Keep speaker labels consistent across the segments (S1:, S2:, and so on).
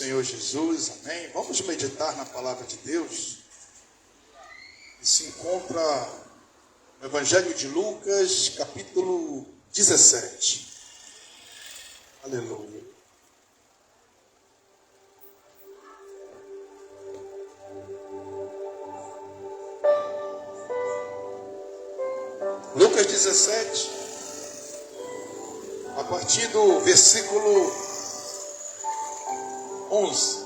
S1: Senhor Jesus, amém? Vamos meditar na palavra de Deus, que se encontra no Evangelho de Lucas, capítulo 17. Aleluia. Lucas 17, a partir do versículo 11.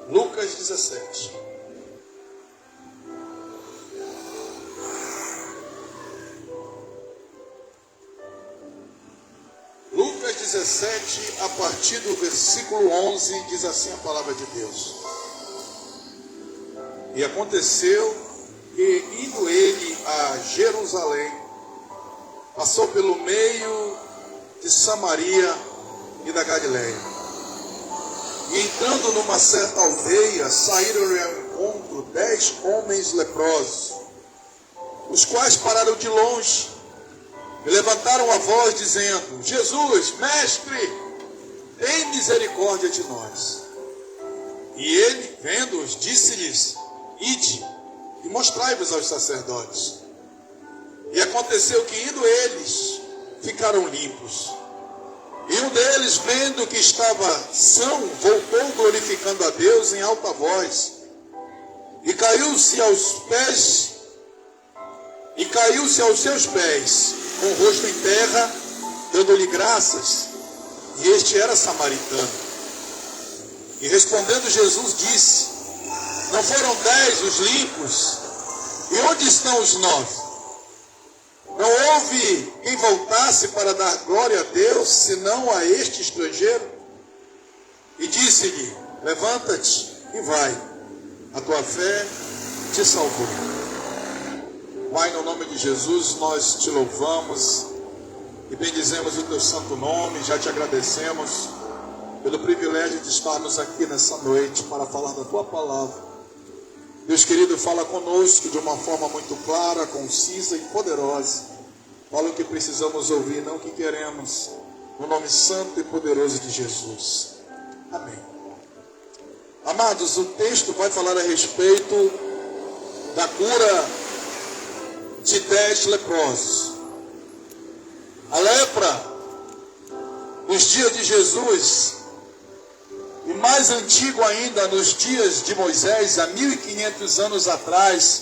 S1: Lucas 17. Lucas 17, a partir do versículo 11, diz assim a palavra de Deus. E aconteceu que, indo ele a Jerusalém, passou pelo meio de Samaria e da Galileia. E entrando numa certa aldeia, saíram-lhe ao encontro 10 homens leprosos, os quais pararam de longe e levantaram a voz, dizendo: Jesus, mestre, tem misericórdia de nós. E ele, vendo-os, disse-lhes: Ide e mostrai-vos aos sacerdotes. E aconteceu que, indo eles, ficaram limpos. E um deles, vendo que estava são, voltou glorificando a Deus em alta voz. E caiu-se aos seus pés, com o rosto em terra, dando-lhe graças. E este era samaritano. E respondendo Jesus, disse: Não foram 10 os limpos? E onde estão os 9? Não houve quem voltasse para dar glória a Deus, senão a este estrangeiro? E disse-lhe: Levanta-te e vai, a tua fé te salvou. Pai, no nome de Jesus, nós te louvamos e bendizemos o teu santo nome. Já te agradecemos pelo privilégio de estarmos aqui nessa noite para falar da tua palavra. Deus querido, fala conosco de uma forma muito clara, concisa e poderosa. Fala o que precisamos ouvir, não o que queremos. No nome santo e poderoso de Jesus. Amém. Amados, o texto vai falar a respeito da cura de 10 leprosos. A lepra, nos dias de Jesus, e mais antigo ainda, nos dias de Moisés, há 1500 anos atrás,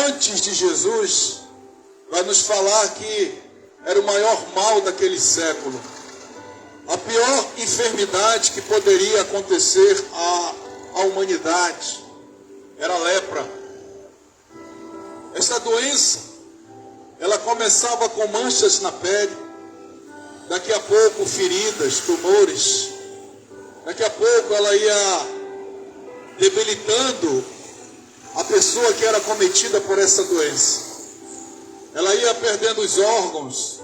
S1: antes de Jesus, vai nos falar que era o maior mal daquele século. A pior enfermidade que poderia acontecer à humanidade era a lepra. Essa doença, ela começava com manchas na pele, daqui a pouco feridas, tumores. Daqui a pouco ela ia debilitando a pessoa que era acometida por essa doença. Ela ia perdendo os órgãos,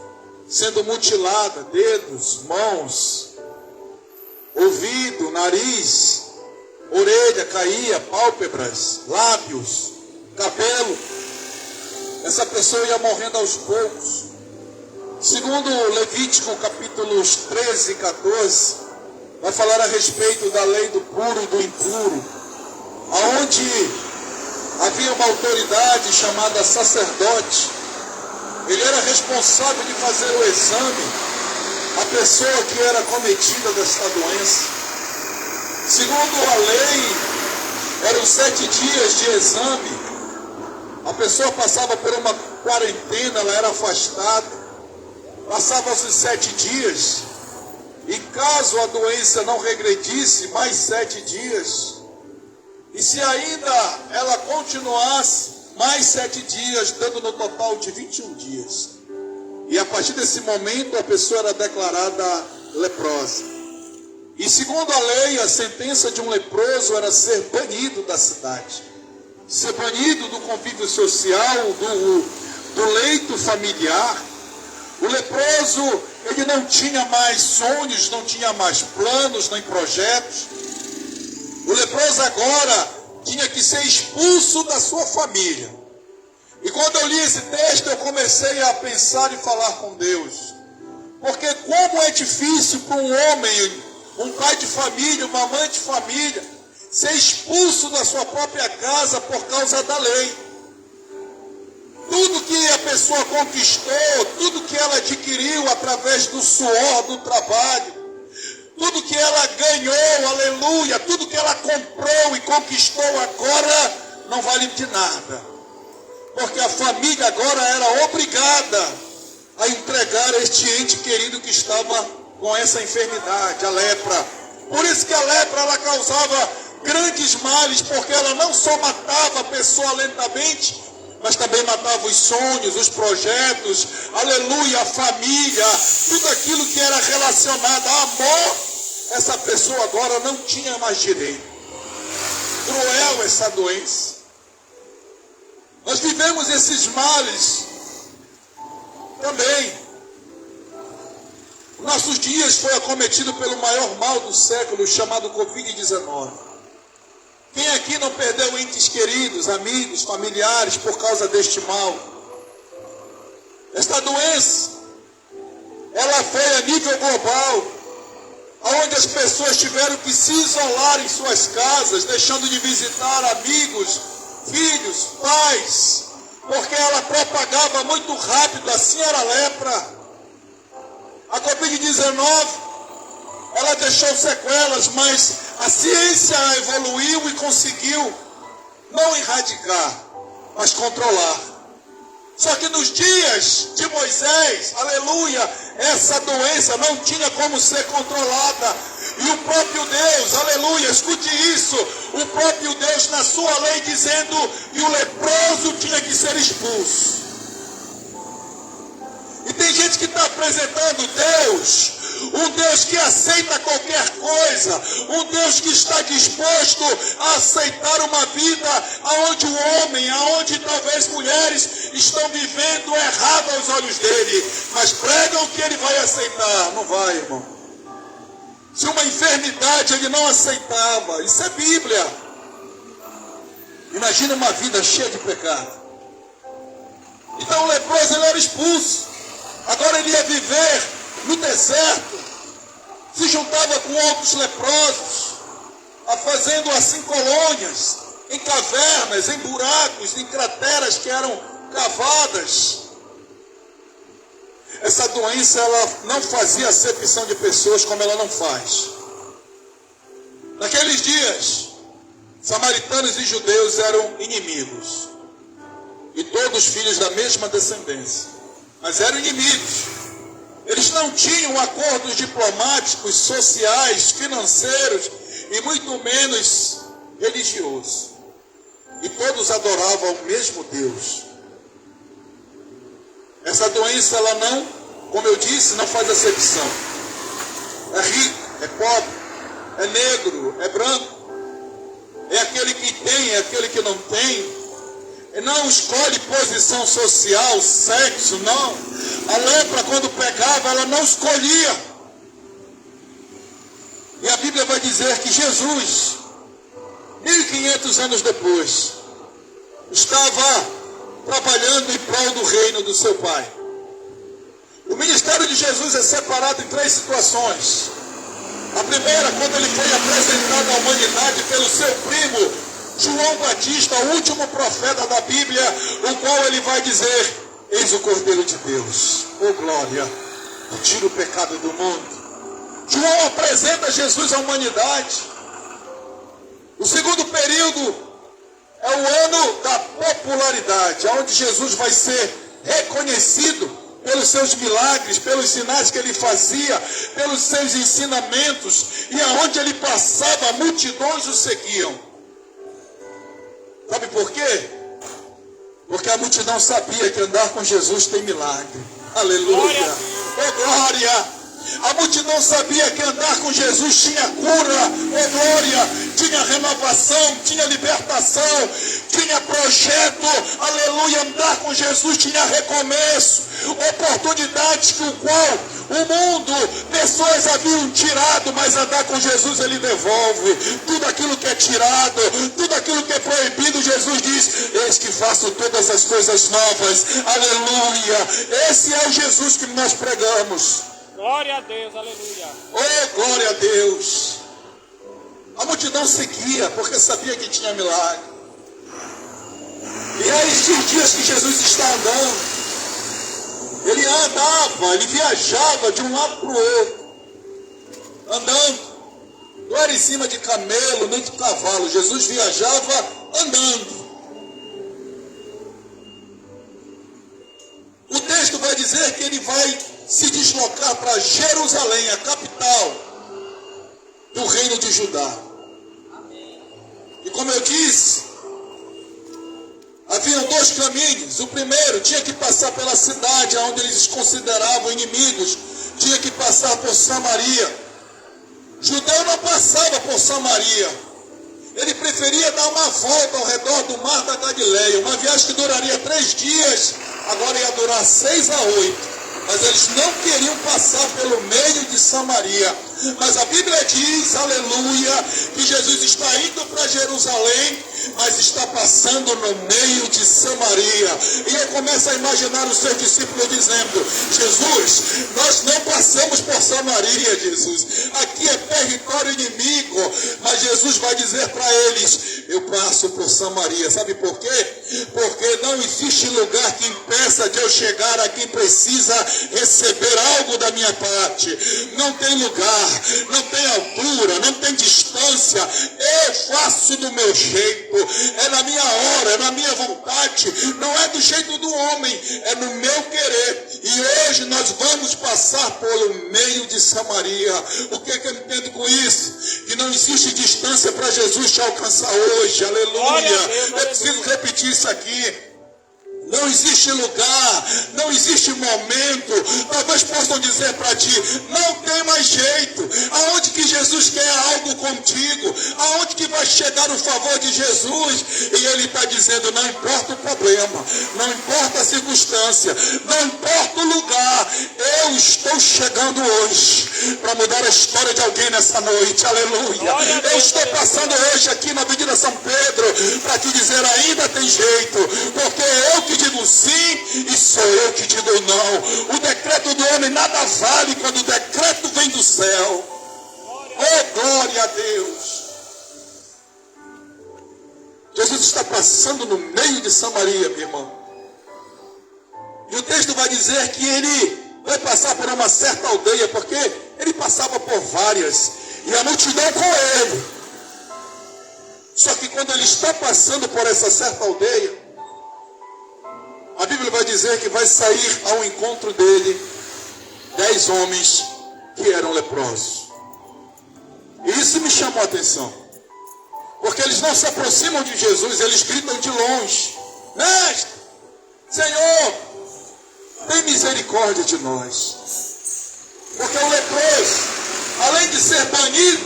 S1: sendo mutilada, dedos, mãos, ouvido, nariz, orelha caía, pálpebras, lábios, cabelo. Essa pessoa ia morrendo aos poucos. Segundo Levítico capítulos 13 e 14, vai falar a respeito da lei do puro e do impuro, aonde havia uma autoridade chamada sacerdote. Ele era responsável de fazer o exame à pessoa que era cometida desta doença. Segundo a lei, eram 7 dias de exame. A pessoa passava por uma quarentena, ela era afastada. Passavam-se 7 dias. E caso a doença não regredisse, mais 7 dias. E se ainda ela continuasse, mais 7 dias, dando no total de 21 dias. E a partir desse momento, a pessoa era declarada leprosa. E segundo a lei, a sentença de um leproso era ser banido da cidade. Ser banido do convívio social, do leito familiar. O leproso, ele não tinha mais sonhos, não tinha mais planos, nem projetos. O leproso agora tinha que ser expulso da sua família. E quando eu li esse texto, eu comecei a pensar e falar com Deus. Porque como é difícil para um homem, um pai de família, uma mãe de família, ser expulso da sua própria casa por causa da lei. Tudo que a pessoa conquistou, tudo que ela adquiriu através do suor, do trabalho, tudo que ela ganhou, aleluia, tudo que ela comprou e conquistou agora não vale de nada. Porque a família agora era obrigada a entregar este ente querido que estava com essa enfermidade, a lepra. Por isso que a lepra ela causava grandes males, porque ela não só matava a pessoa lentamente, mas também matava os sonhos, os projetos, aleluia, a família, tudo aquilo que era relacionado a amor, essa pessoa agora não tinha mais direito. Cruel essa doença. Nós vivemos esses males também. Nossos dias foi acometido pelo maior mal do século, chamado Covid-19. Quem aqui não perdeu entes queridos, amigos, familiares por causa deste mal? Esta doença, ela foi a nível global, onde as pessoas tiveram que se isolar em suas casas, deixando de visitar amigos, filhos, pais, porque ela propagava muito rápido, assim era a lepra. A Covid-19, ela deixou sequelas, mas a ciência evoluiu e conseguiu não erradicar, mas controlar. Só que nos dias de Moisés, aleluia, essa doença não tinha como ser controlada. E o próprio Deus, aleluia, escute isso, o próprio Deus na sua lei dizendo que o leproso tinha que ser expulso. E tem gente que está apresentando Deus, um Deus que aceita qualquer coisa, um Deus que está disposto a aceitar uma vida aonde o homem, aonde talvez mulheres estão vivendo errado aos olhos dele, mas pregam que ele vai aceitar. Não vai, irmão. Se uma enfermidade ele não aceitava, isso é Bíblia. Imagina uma vida cheia de pecado. Então o leproso ele era expulso. Agora ele ia viver no deserto, se juntava com outros leprosos, fazendo assim colônias, em cavernas, em buracos, em crateras que eram cavadas. Essa doença ela não fazia acepção de pessoas como ela não faz. Naqueles dias, samaritanos e judeus eram inimigos, e todos filhos da mesma descendência. Mas eram inimigos. Eles não tinham acordos diplomáticos, sociais, financeiros e muito menos religiosos. E todos adoravam o mesmo Deus. Essa doença, ela não, como eu disse, não faz acepção. É rico, é pobre, é negro, é branco. É aquele que tem, é aquele que não tem. Não escolhe posição social, sexo, não. A lepra, quando pegava, ela não escolhia. E a Bíblia vai dizer que Jesus, 1500 anos depois, estava trabalhando em prol do reino do seu Pai. O ministério de Jesus é separado em 3 situações. A primeira, quando ele foi apresentado à humanidade pelo seu primo, João Batista, o último profeta da Bíblia, o qual ele vai dizer: eis o Cordeiro de Deus, oh glória, que tira o pecado do mundo. João apresenta Jesus à humanidade. O segundo período é o ano da popularidade, onde Jesus vai ser reconhecido pelos seus milagres, pelos sinais que ele fazia, pelos seus ensinamentos, e aonde ele passava, multidões o seguiam. Sabe por quê? Porque a multidão sabia que andar com Jesus tem milagre. Aleluia! Oh glória! A multidão sabia que andar com Jesus tinha cura, oh glória, tinha renovação, tinha libertação, tinha projeto, aleluia, andar com Jesus tinha recomeço, oportunidades que o qual O mundo, pessoas haviam tirado, mas andar com Jesus ele devolve. Tudo aquilo que é tirado, tudo aquilo que é proibido, Jesus diz: eis que faço todas as coisas novas. Aleluia. Esse é o Jesus que nós pregamos.
S2: Glória a Deus, aleluia.
S1: Oh, glória a Deus. A multidão seguia, porque sabia que tinha milagre. E é esses dias que Jesus está andando. Ele andava, ele viajava de um lado para o outro. Andando. Não era em cima de camelo, nem de cavalo. Jesus viajava andando. O texto vai dizer que ele vai se deslocar para Jerusalém, a capital do reino de Judá. E como eu disse, haviam dois caminhos. O primeiro tinha que passar pela cidade, onde eles consideravam inimigos. Tinha que passar por Samaria. Judeu não passava por Samaria. Ele preferia dar uma volta ao redor do mar da Galileia. Uma viagem que duraria 3 dias, agora ia durar 6 a 8. Mas eles não queriam passar pelo meio de Samaria. Mas a Bíblia diz, aleluia, que Jesus está indo para Jerusalém, mas está passando no meio de Samaria. E ele começa a imaginar os seus discípulos dizendo: Jesus, nós não passamos por Samaria, Jesus. Aqui é território inimigo. Mas Jesus vai dizer para eles: eu passo por Samaria. Sabe por quê? Porque não existe lugar que impeça de eu chegar a quem precisa receber algo da minha parte. Não tem lugar, não tem altura, não tem distância. Eu faço do meu jeito, é na minha hora, é na minha vontade, não é do jeito do homem, é no meu querer. E hoje nós vamos passar pelo meio de Samaria. O que é que eu entendo com isso? Que não existe distância para Jesus te alcançar hoje. Aleluia. Eu preciso repetir isso aqui. Não existe lugar, não existe momento. Talvez possam dizer para ti: não tem mais jeito. Aonde que Jesus quer algo contigo? Aonde que vai chegar o favor de Jesus? E ele está dizendo: não importa o problema, não importa a circunstância, não importa o lugar, eu estou chegando hoje para mudar a história de alguém nessa noite. Aleluia. Eu estou passando hoje aqui na Avenida São Pedro para te dizer: ainda tem jeito, porque eu que digo sim e sou eu que digo não. O decreto do homem nada vale quando o decreto vem do céu. Oh, glória a Deus. Jesus está passando no meio de Samaria, meu irmão. E o texto vai dizer que ele vai passar por uma certa aldeia, porque ele passava por várias, e a multidão com ele. Só que quando ele está passando por essa certa aldeia, a Bíblia vai dizer que vai sair ao encontro dele 10 homens que eram leprosos. E isso me chamou a atenção, porque eles não se aproximam de Jesus, eles gritam de longe: Mestre, Senhor, tem misericórdia de nós. Porque o leproso, além de ser banido,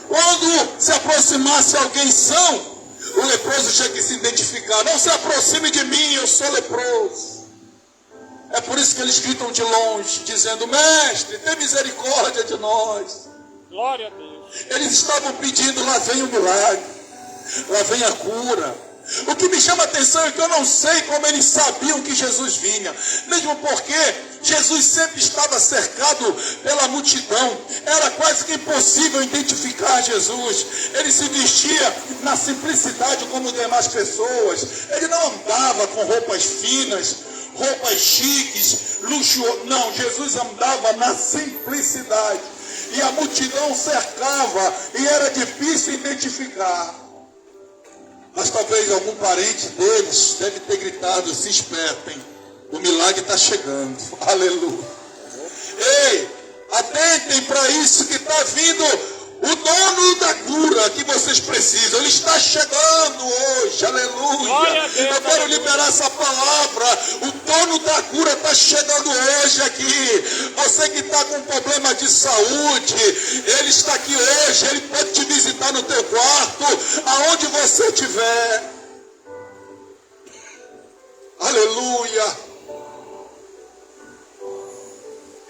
S1: quando se aproximasse alguém são, o leproso tinha que se identificar: não se aproxime de mim, eu sou leproso. É por isso que eles gritam de longe, dizendo: Mestre, tem misericórdia de nós.
S2: Glória a Deus.
S1: Eles estavam pedindo: lá vem o milagre, lá vem a cura. O que me chama a atenção é que eu não sei como eles sabiam que Jesus vinha, mesmo porque Jesus sempre estava cercado pela multidão. Era quase que impossível identificar Jesus. Ele se vestia na simplicidade como demais pessoas. Ele não andava com roupas finas, roupas chiques, luxuosas. Não, Jesus andava na simplicidade. E a multidão cercava e era difícil identificar. Mas talvez algum parente deles deve ter gritado: se espertem, o milagre está chegando. Aleluia. Ei, atentem para isso que está vindo. O dono da cura que vocês precisam, ele está chegando hoje. Aleluia. Eu quero liberar essa palavra. O dono da cura está chegando hoje aqui. Você que está com problema de saúde, ele está aqui hoje. Ele pode te visitar no teu quarto, aonde você estiver. Aleluia.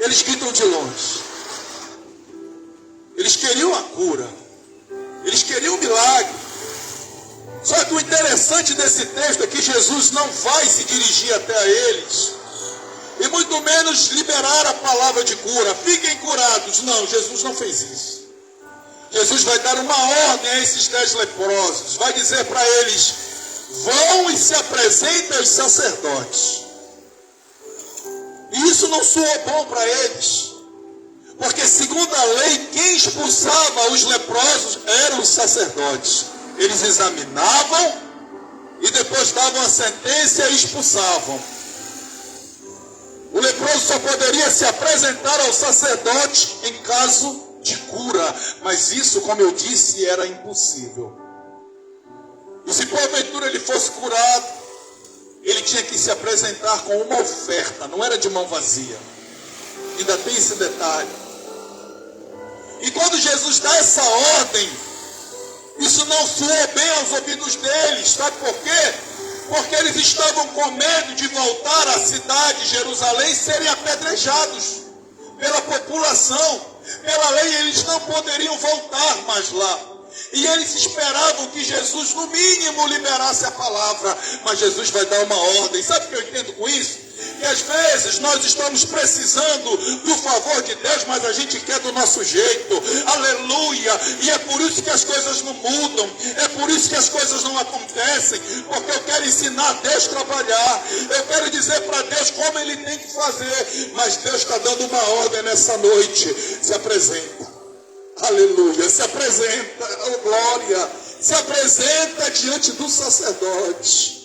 S1: eles gritam de longe. Eles queriam a cura. Eles queriam um milagre. Só que o interessante desse texto é que Jesus não vai se dirigir até eles e muito menos liberar a palavra de cura. Fiquem curados. Não, Jesus não fez isso. Jesus vai dar uma ordem a esses 10 leprosos. Vai dizer para eles: vão e se apresentem aos sacerdotes. E isso não soou bom para eles. Porque segundo a lei, quem expulsava os leprosos eram os sacerdotes. Eles examinavam e depois davam a sentença e expulsavam. O leproso só poderia se apresentar ao sacerdote em caso de cura. Mas isso, como eu disse, era impossível. E se porventura ele fosse curado, ele tinha que se apresentar com uma oferta. Não era de mão vazia. Ainda tem esse detalhe. E quando Jesus dá essa ordem, isso não soou bem aos ouvidos deles. Sabe por quê? Porque eles estavam com medo de voltar à cidade de Jerusalém e serem apedrejados pela população. Pela lei eles não poderiam voltar mais lá. E eles esperavam que Jesus no mínimo liberasse a palavra. Mas Jesus vai dar uma ordem. Sabe o que eu entendo com isso? Que às vezes nós estamos precisando do favor de Deus, mas a gente quer do nosso jeito. Aleluia! E é por isso que as coisas não mudam. É por isso que as coisas não acontecem. Porque eu quero ensinar Deus a trabalhar. Eu quero dizer para Deus como Ele tem que fazer. Mas Deus está dando uma ordem nessa noite. Se apresenta. Aleluia. Se apresenta. Oh, glória. Se apresenta diante do sacerdote.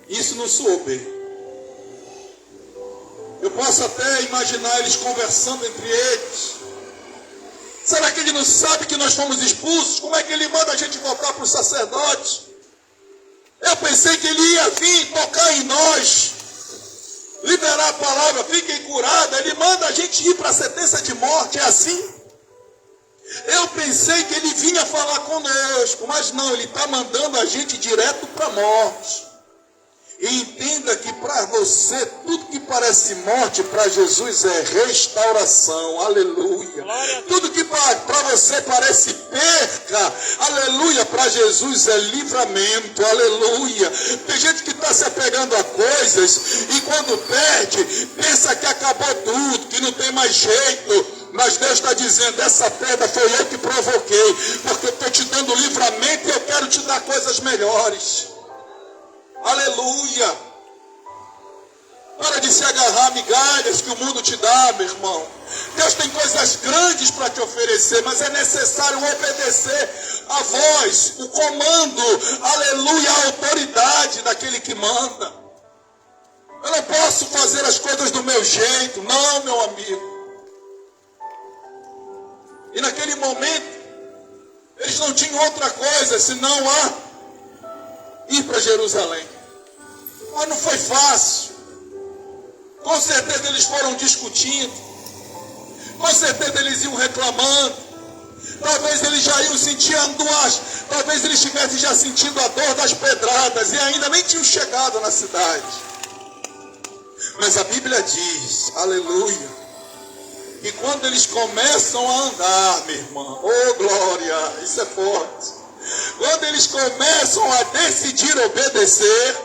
S1: Isso não soou bem. Eu posso até imaginar eles conversando entre eles. Será que ele não sabe que nós fomos expulsos? Como é que ele manda a gente voltar para o sacerdote? Eu pensei que ele ia vir tocar em nós, liberar a palavra, fiquem curados. Ele manda a gente ir para a sentença de morte. É assim? Eu pensei que ele vinha falar conosco, mas não, ele está mandando a gente direto para a morte. E entenda que para você, tudo que parece morte, para Jesus é restauração. Aleluia. Tudo que para você parece perca, aleluia, para Jesus é livramento. Aleluia. Tem gente que está se apegando a coisas e quando perde, pensa que acabou tudo, que não tem mais jeito. Mas Deus está dizendo: essa pedra foi eu que provoquei, porque eu estou te dando livramento e eu quero te dar coisas melhores. Aleluia. Para de se agarrar a migalhas que o mundo te dá, meu irmão. Deus tem coisas grandes para te oferecer, mas é necessário obedecer a voz, o comando, aleluia, a autoridade daquele que manda. Eu não posso fazer as coisas do meu jeito, não, meu amigo. E naquele momento, eles não tinham outra coisa senão ir para Jerusalém. Mas não foi fácil. Com certeza eles foram discutindo. Com certeza eles iam reclamando. Talvez eles já iam sentindo talvez eles estivessem já sentindo a dor das pedradas e ainda nem tinham chegado na cidade. Mas a Bíblia diz, aleluia, que quando eles começam a andar, meu irmão, oh glória, isso é forte. Quando eles começam a decidir obedecer,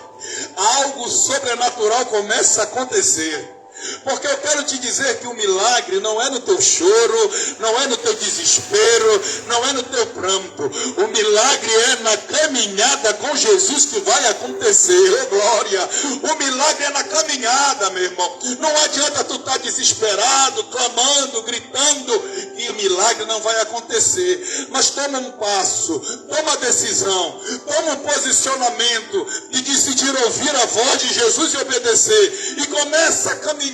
S1: algo sobrenatural começa a acontecer. Porque eu quero te dizer que o milagre não é no teu choro, não é no teu desespero, não é no teu pranto. O milagre é na caminhada com Jesus que vai acontecer. Oh, glória! O milagre é na caminhada, meu irmão. Não adianta tu estar desesperado, clamando, gritando, e o milagre não vai acontecer. Mas toma um passo, toma a decisão, toma um posicionamento de decidir ouvir a voz de Jesus e obedecer. E começa a caminhar.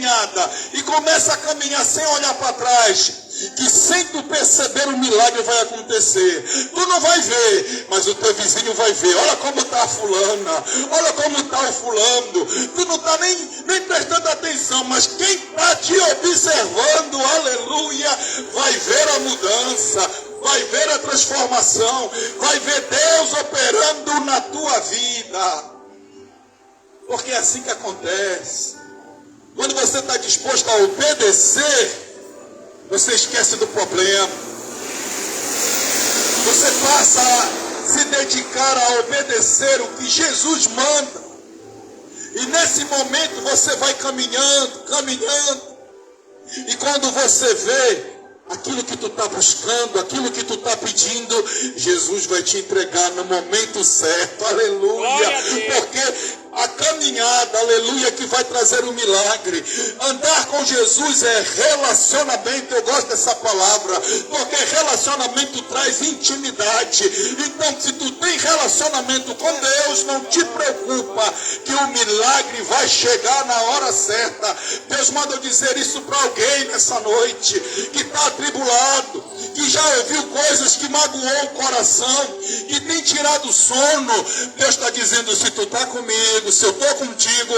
S1: E começa a caminhar sem olhar para trás, que sem tu perceber o milagre vai acontecer. Tu não vai ver, mas o teu vizinho vai ver. Olha como está a fulana, olha como está o fulano. Tu não está nem prestando atenção, mas quem está te observando, aleluia, vai ver a mudança, vai ver a transformação, vai ver Deus operando na tua vida. Porque é assim que acontece. você está disposto a obedecer, você esquece do problema. Você passa a se dedicar a obedecer o que Jesus manda. E nesse momento você vai caminhando, caminhando. E quando você vê aquilo que tu está buscando, aquilo que tu está pedindo, Jesus vai te entregar no momento certo, aleluia, porque a caminhada, aleluia, que vai trazer um milagre. Andar com Jesus é relacionamento, eu gosto dessa palavra, porque relacionamento traz intimidade. Então, se tu tem relacionamento com Deus, não te preocupa que o milagre vai chegar na hora certa. Deus manda eu dizer isso para alguém nessa noite, que está atribulado, que já ouviu coisas que magoou o coração, que tem tirado o sono. Deus está dizendo, se tu está comigo, se eu estou contigo,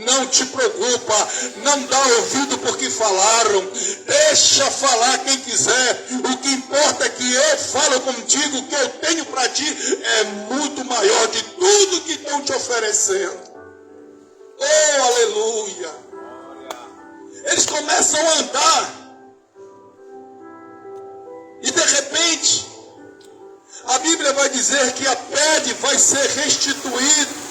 S1: não te preocupa, não dá ouvido porque falaram, deixa falar quem quiser, o que importa é que eu falo contigo, o que eu tenho para ti é muito maior de tudo que estão te oferecendo. Oh, aleluia! Eles começam a andar, e de repente, a Bíblia vai dizer que a pele vai ser restituída.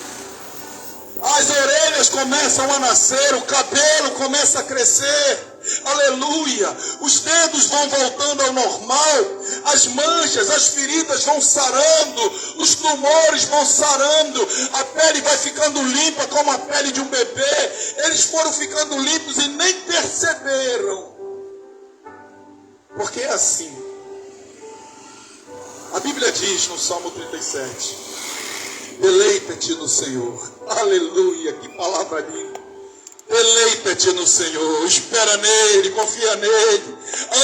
S1: As orelhas começam a nascer, o cabelo começa a crescer, aleluia, os dedos vão voltando ao normal, as manchas, as feridas vão sarando, os tumores vão sarando, a pele vai ficando limpa como a pele de um bebê. Eles foram ficando limpos e nem perceberam, porque é assim. A Bíblia diz no Salmo 37, deleita-te no Senhor. Aleluia, que palavra linda. Deleita-te no Senhor, espera nele, confia nele,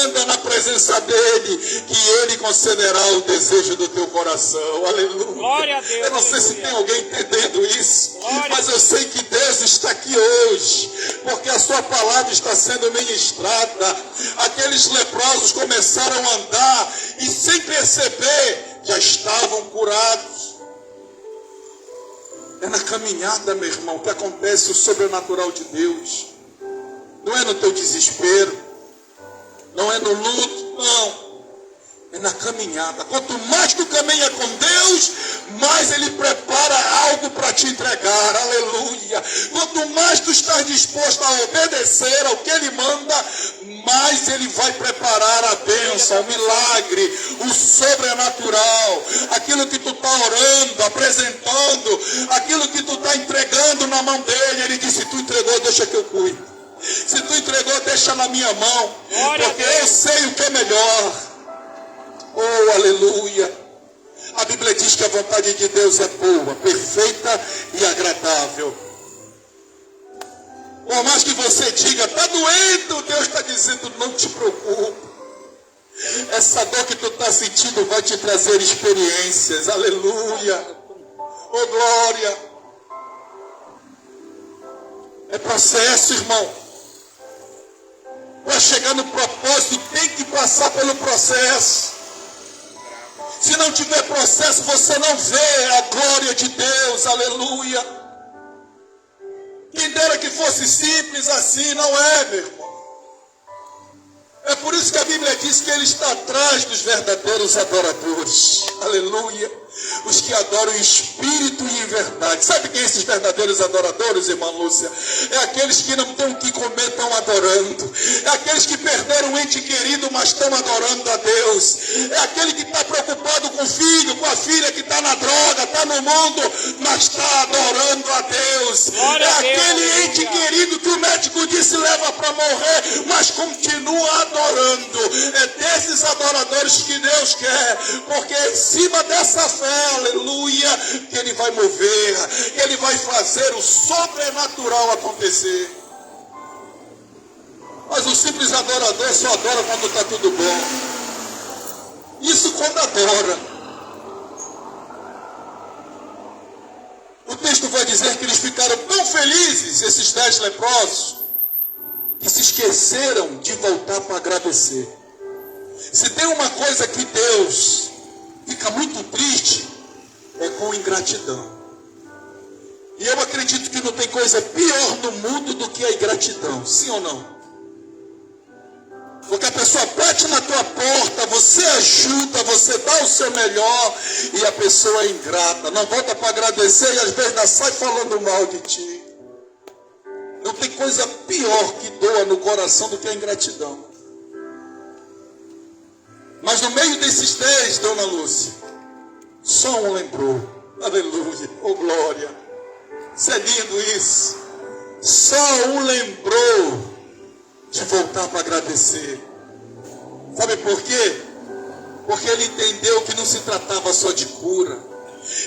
S1: anda na presença dele, que ele concederá o desejo do teu coração. Aleluia.
S2: Glória a Deus.
S1: Eu não sei
S2: aleluia.
S1: se tem alguém entendendo isso,
S2: Glória.
S1: mas eu sei que Deus está aqui hoje, porque a sua palavra está sendo ministrada. Aqueles leprosos começaram a andar e sem perceber já estavam curados. É na caminhada, meu irmão, que acontece o sobrenatural de Deus. Não é no teu desespero, não é no luto, não. É na caminhada. Quanto mais tu caminha com Deus, mais Ele prepara algo para te entregar. Aleluia. Quanto mais tu estás disposto a obedecer ao que Ele manda, mais Ele vai preparar a bênção, o milagre, o sobrenatural. Aquilo que tu está orando, apresentando, aquilo que tu está entregando na mão dEle. Ele disse, tu entregou, deixa que eu cuido. Se tu entregou, deixa na minha mão, porque eu sei o que é melhor. Oh, aleluia. A Bíblia diz que a vontade de Deus é boa, perfeita e agradável. Por mais que você diga, está doendo, Deus está dizendo, não te preocupe. Essa dor que tu está sentindo vai te trazer experiências. Aleluia. Oh, glória. É processo, irmão. Para chegar no propósito, tem que passar pelo processo. Se não tiver processo, você não vê a glória de Deus, aleluia. Quem dera que fosse simples assim, não é, meu irmão. É por isso que a Bíblia diz que Ele está atrás dos verdadeiros adoradores, aleluia. Os que adoram em espírito e em verdade. Sabe quem é esses verdadeiros adoradores, irmã Lúcia? É aqueles que não têm o que comer, estão adorando. É aqueles que perderam um ente querido, mas estão adorando a Deus. É aquele que está preocupado com o filho, com a filha que está na droga, está no mundo, mas está adorando a Deus.
S2: Glória
S1: É
S2: a Deus,
S1: aquele
S2: aleluia.
S1: ente querido que o médico disse leva para morrer, mas continua adorando. É desses adoradores que Deus quer, porque é em cima dessa fé, aleluia, que Ele vai mover, que Ele vai fazer o sobrenatural acontecer. Mas o simples adorador só adora quando está tudo bom. Isso quando adora. O texto vai dizer que eles ficaram tão felizes, esses 10 leprosos, que se esqueceram de voltar para agradecer. Se tem uma coisa que Deus fica muito triste, é com ingratidão. E eu acredito que não tem coisa pior no mundo do que a ingratidão, sim ou não? Porque a pessoa bate na tua porta, você ajuda, você dá o seu melhor, e a pessoa é ingrata, não volta para agradecer e às vezes ainda sai falando mal de ti. Não tem coisa pior que doa no coração do que a ingratidão. Mas no meio desses 10, dona Lúcia, só um lembrou. Aleluia, oh glória. Isso é lindo isso. Só um lembrou de voltar para agradecer. Sabe por quê? Porque ele entendeu que não se tratava só de cura.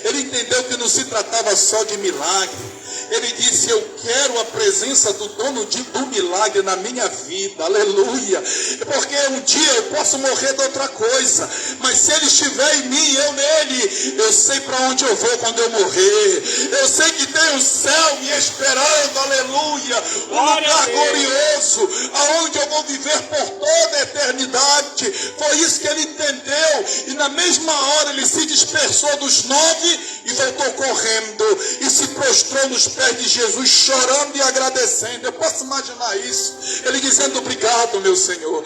S1: Ele entendeu que não se tratava só de milagre. Ele disse, eu quero a presença do dono do milagre na minha vida, aleluia, porque um dia eu posso morrer de outra coisa, mas se ele estiver em mim, eu nele, eu sei para onde eu vou quando eu morrer, eu sei que tem um céu me esperando, aleluia, um lugar glorioso, aonde eu vou viver por toda a eternidade. Foi isso que ele entendeu, e na mesma hora ele se dispersou dos 9 e voltou correndo, e se prostrou nos pés de Jesus, chorando e agradecendo. Eu posso imaginar isso, ele dizendo, obrigado meu Senhor,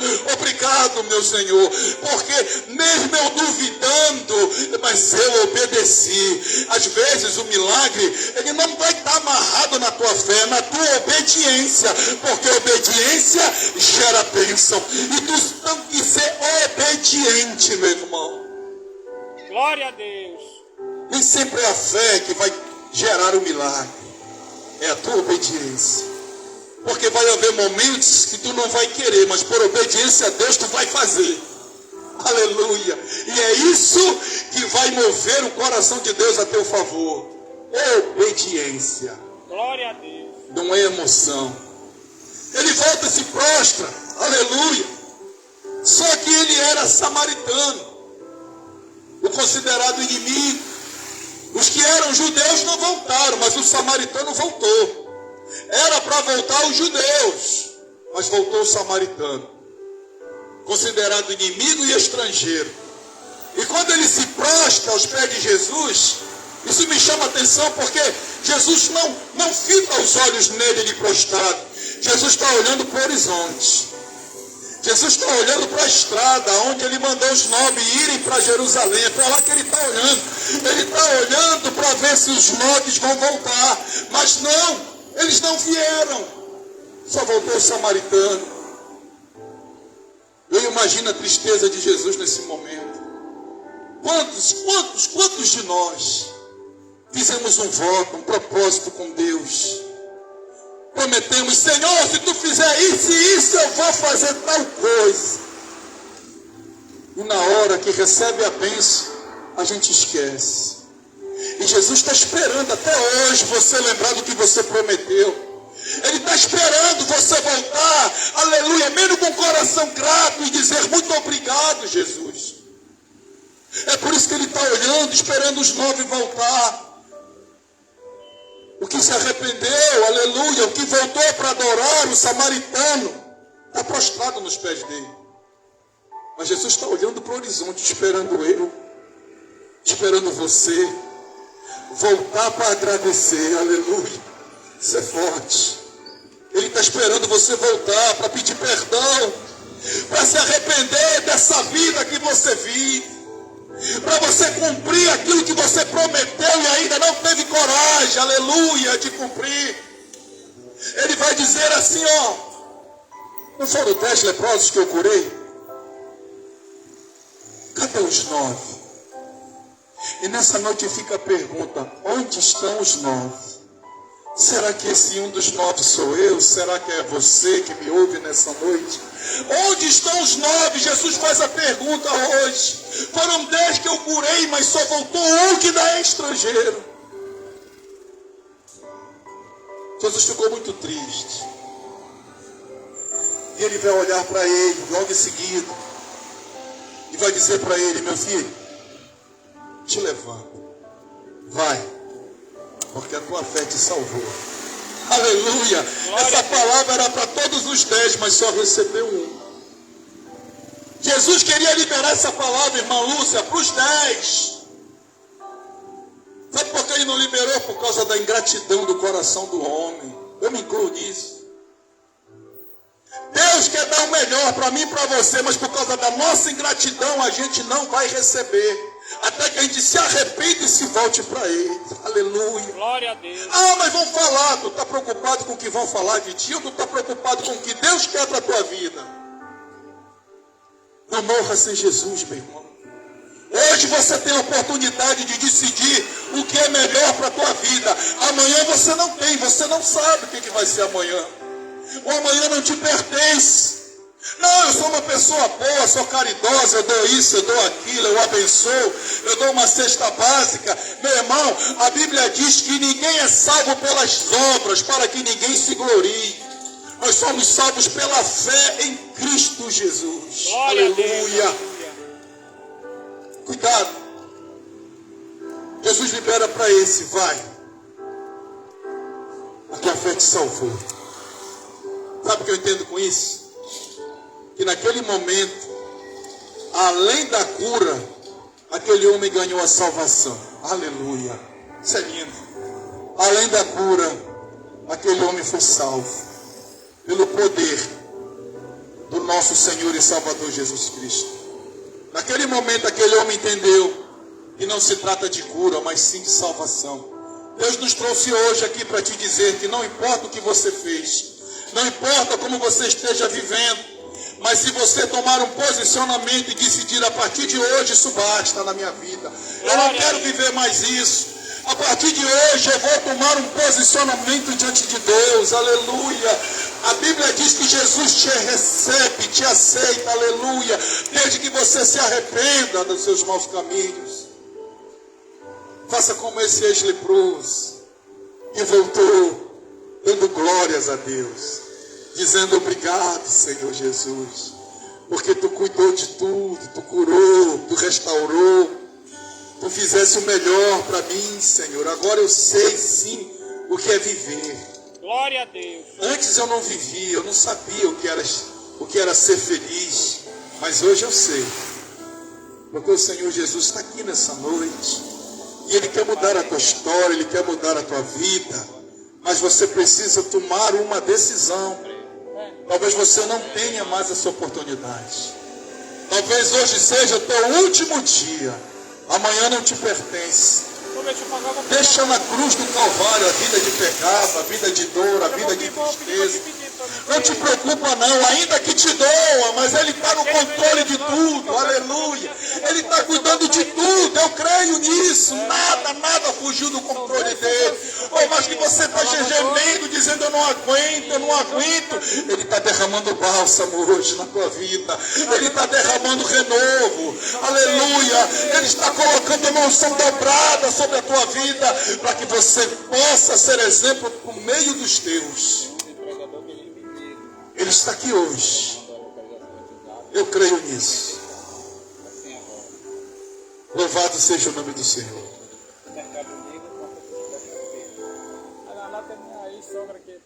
S1: porque mesmo eu duvidando, mas eu obedeci. Às vezes o milagre, ele não vai estar amarrado na tua fé, na tua obediência, porque obediência gera bênção, e tu tem que ser obediente, meu irmão.
S2: Glória a Deus.
S1: Nem sempre é a fé que vai gerar o milagre, é a tua obediência. Porque vai haver momentos que tu não vai querer, mas por obediência a Deus tu vai fazer. Aleluia. E é isso que vai mover o coração de Deus a teu favor. Obediência.
S2: Glória a Deus.
S1: Não é emoção. Ele volta e se prostra. Aleluia. Só que ele era samaritano, o considerado inimigo. Os que eram judeus não voltaram, mas o samaritano voltou. Era para voltar os judeus, mas voltou o samaritano, considerado inimigo e estrangeiro. E quando ele se prostra aos pés de Jesus, isso me chama a atenção, porque Jesus não fita os olhos nele, ele prostrado. Jesus está olhando para o horizonte. Jesus está olhando para a estrada, onde ele mandou os 9 irem para Jerusalém. É para lá que ele está olhando. Ele está olhando para ver se os 9 vão voltar. Mas não, eles não vieram. Só voltou o samaritano. Eu imagino a tristeza de Jesus nesse momento. Quantos de nós fizemos um voto, um propósito com Deus? Prometemos, Senhor, se tu fizer isso e isso, eu vou fazer tal coisa. E na hora que recebe a bênção, a gente esquece. E Jesus está esperando até hoje você lembrar do que você prometeu. Ele está esperando você voltar, aleluia, mesmo com o coração grato, e dizer muito obrigado, Jesus. É por isso que ele está olhando, esperando os 9 voltar. O que se arrependeu, aleluia, o que voltou para adorar, o samaritano, está prostrado nos pés dele. Mas Jesus está olhando para o horizonte, esperando eu, esperando você, voltar para agradecer, aleluia. Isso é forte. Ele está esperando você voltar para pedir perdão, para se arrepender dessa vida que você vive, para você cumprir aquilo que você prometeu e ainda não teve coragem, aleluia, de cumprir. Ele vai dizer assim, ó, não foram 10 leprosos que eu curei? Cadê os 9? E nessa noite fica a pergunta, onde estão os 9? Será que esse um dos 9 sou eu? Será que é você que me ouve nessa noite? Onde estão os 9? Jesus faz a pergunta hoje. Foram 10 que eu curei, mas só voltou um que ainda é estrangeiro. Jesus ficou muito triste. E ele vai olhar para ele logo em seguida e vai dizer para ele, meu filho, te levanta, vai, porque a tua fé te salvou. Aleluia. Essa palavra era para todos os 10, mas só recebeu um. Jesus queria liberar essa palavra, irmã Lúcia, para os 10. Sabe por que ele não liberou por causa da ingratidão do coração do homem. Eu me incluo nisso. Deus quer dar o melhor para mim e para você, mas por causa da nossa ingratidão a gente não vai receber. Até que a gente se arrependa e se volte para Ele. Aleluia.
S2: Glória a Deus.
S1: Ah, mas vão falar. Tu está preocupado com o que vão falar de ti ou tu está preocupado com o que Deus quer para a tua vida? Não morra sem Jesus, meu irmão. Hoje você tem a oportunidade de decidir o que é melhor para a tua vida. Amanhã você não tem, você não sabe o que vai ser amanhã. O amanhã não te pertence. Não, eu sou uma pessoa boa, sou caridosa, eu dou isso, eu dou aquilo, eu abençoo, eu dou uma cesta básica. Meu irmão, a Bíblia diz que ninguém é salvo pelas obras, para que ninguém se glorie. Nós somos salvos pela fé em Cristo Jesus.
S2: Glória a Deus.
S1: Aleluia. Cuidado. Jesus libera para esse, vai. A tua fé te salvou. Sabe o que eu entendo com isso? Que naquele momento, além da cura, aquele homem ganhou a salvação. Aleluia. Isso é lindo. Além da cura, aquele homem foi salvo. Pelo poder do nosso Senhor e Salvador Jesus Cristo. Naquele momento, aquele homem entendeu que não se trata de cura, mas sim de salvação. Deus nos trouxe hoje aqui para te dizer que não importa o que você fez, não importa como você esteja vivendo, mas se você tomar um posicionamento e decidir a partir de hoje, isso basta na minha vida. Eu não quero viver mais isso. A partir de hoje eu vou tomar um posicionamento diante de Deus. Aleluia. A Bíblia diz que Jesus te recebe, te aceita. Aleluia. Desde que você se arrependa dos seus maus caminhos. Faça como esse ex-leproso que voltou dando glórias a Deus, dizendo obrigado, Senhor Jesus, porque tu cuidou de tudo, tu curou, tu restaurou, tu fizesse o melhor para mim, Senhor. Agora eu sei sim o que é viver.
S2: Glória a Deus.
S1: Antes eu não vivia, eu não sabia o que era ser feliz, mas hoje eu sei, porque o Senhor Jesus está aqui nessa noite, e Ele quer mudar a tua história, Ele quer mudar a tua vida, mas você precisa tomar uma decisão. Talvez você não tenha mais essa oportunidade. Talvez hoje seja o teu último dia. Amanhã não te pertence. Deixa na cruz do Calvário a vida de pecado, a vida de dor, a vida de tristeza. Não te preocupa não, ainda que te doa, mas Ele está no controle de tudo. Aleluia. Ele está cuidando de tudo. Eu creio nisso. Nada fugiu do controle dele. Ou mais que você está gemendo, dizendo eu não aguento. Ele está derramando bálsamo hoje na tua vida. Ele está derramando renovo. Aleluia. Ele está colocando uma unção dobrada sobre a tua vida, para que você possa ser exemplo por meio dos teus. Ele está aqui hoje. Eu creio nisso. Louvado seja o nome do Senhor.
S2: Mercado Negro, lá tem minha sogra aqui.